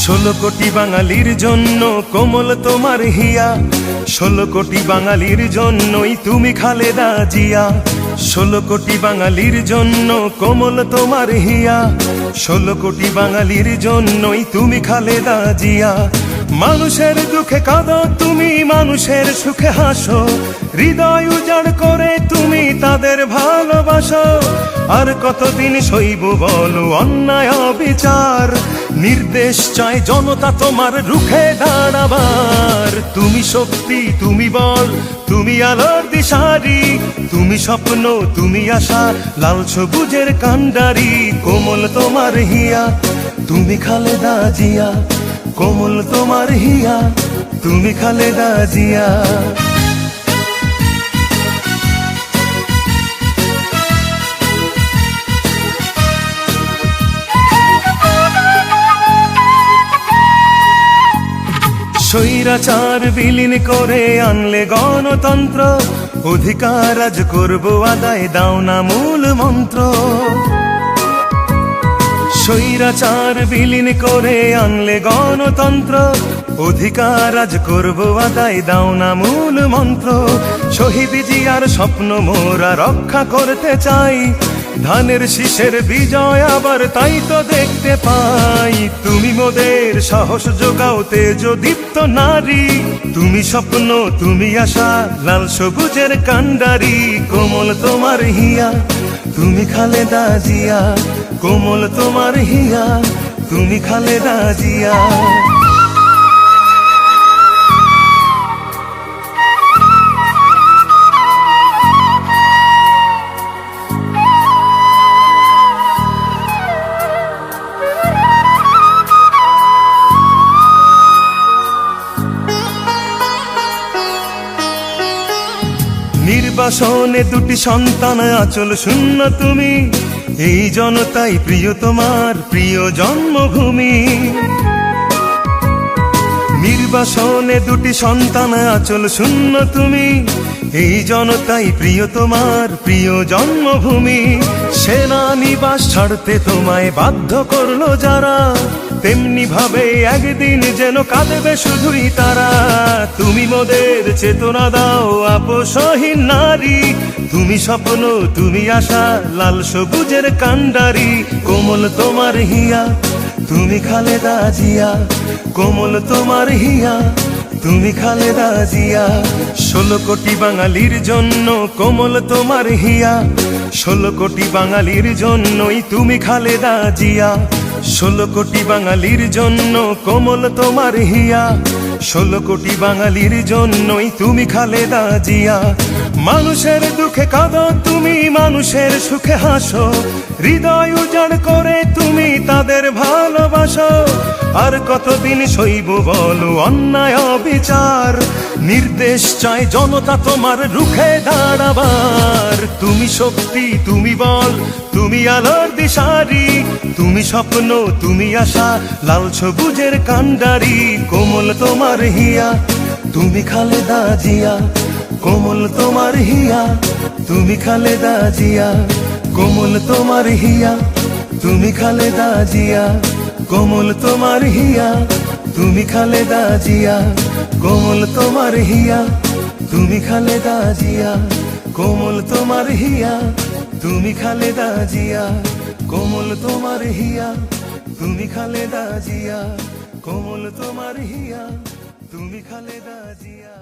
16 কোটি বাঙালির জন্য কোমল তোমার হিয়া, 16 কোটি বাঙালির জন্যই তুমি খালেদা জিয়া। 16 কোটি বাঙালির জন্য কোমল তোমার হিয়া, 16 কোটি বাঙালির জন্যই তুমি খালেদা জিয়া। মানুষের দুঃখে কাঁদো তুমি, মানুষের সুখে হাসো, হৃদয় উজাড় করে তুমি তাদের ভালোবাসো। আর কতদিন সইব বলো অন্যায় অবিচার, নির্দেশ চায় জনতা তোমার রুখে দাঁড়াবার। তুমি শক্তি, তুমি বল, তুমি আলোর দিশারি, তুমি স্বপ্ন, তুমি আশা, লাল সবুজের কান্ডারি। কোমল তোমার হিয়া, তুমি খালেদা জিয়া, কোমল তোমার হিয়া, তুমি খালেদা জিয়া। স্বৈরাচার বিলীন করে আনলে গণতন্ত্র, অধিকার আজ করব আদায়, দাও না মূল মন্ত্র। স্বৈরাচার বিলীন করে আনলে গণতন্ত্র, অধিকার আজ করব আদায়, দাও না মূল মন্ত্র। শহীদ জিয়ার স্বপ্ন মোরা রক্ষা করতে চাই, ধানের শীষের বিজয় আবার তাই তো দেখতে পাই। তুমি মোদের সাহস যোগাও, তেজ দীপ্ত নারী, তুমি স্বপ্ন, তুমি আশা, লাল সবুজের কান্ডারি। কোমল তোমার হিয়া, তুমি খালেদা জিয়া, কোমল তোমার হিয়া, তুমি খালেদা জিয়া। নির্বাসনে দুটি সন্তান আঁচল শূন্য তুমি, এই জনতাই প্রিয় তোমার প্রিয় জন্মভূমি। নির্বাসনে দুটি সন্তান আঁচল শূন্য তুমি, এই জনতাই প্রিয় তোমার প্রিয় জন্মভূমি। সেনানিবাস ছাড়তে তোমায় বাধ্য করলো যারা, তেমনি ভাবে একদিন যেন কাঁদবে শুধুই তারা। তুমি মোদের চেতনা দাও আপোষহীন নারী, তুমি স্বপ্ন, তুমি আশা, লাল সবুজের কান্ডারি। কোমল তোমার হিয়া, তুমি খালেদা জিয়া, কোমল তোমার হিয়া, তুমি খালেদা জিয়া। 16 কোটি বাঙালির জন্য কোমল তোমার হিয়া, 16 কোটি বাঙালির জন্যই তুমি খালেদা জিয়া। 16 কোটি বাঙালির জন্য কোমল তোমার হিয়া, 16 কোটি বাঙালির জন্যই তুমি খালেদা জিয়া। মানুষের দুঃখে কাঁদো তুমি, মানুষের সুখে হাসো, হৃদয় উজাড় করে তুমি তাদের ভালোবাসো। আর কতদিন সইব বলো অন্যায় অবিচার, নির্দেশ চায় জনতা তোমার রুখে দাঁড়াবার। তুমি শক্তি, তুমি বল, তুমি আলোর দিশারি, তুমি স্বপ্ন, তুমি আশা, লাল সবুজের কান্ডারি। কোমল তোমার হিয়া, তুমি খালেদা জিয়া, কোমল তোমার হিয়া, তুমি খালেদা জিয়া। কোমল তোমার হিয়া, তুমি খালেদা জিয়া, কোমল তোমার হিয়া, তুমি খালেদা জিয়া। কোমল তোমার হিয়া, তুমি খালেদা জিয়া, কোমল তোমার হিয়া, তুমি খালেদা জিয়া। কোমল তোমার হিয়া, তুমি খালেদা জিয়া, কোমল তোমার হিয়া, তুমি খালেদা জিয়া।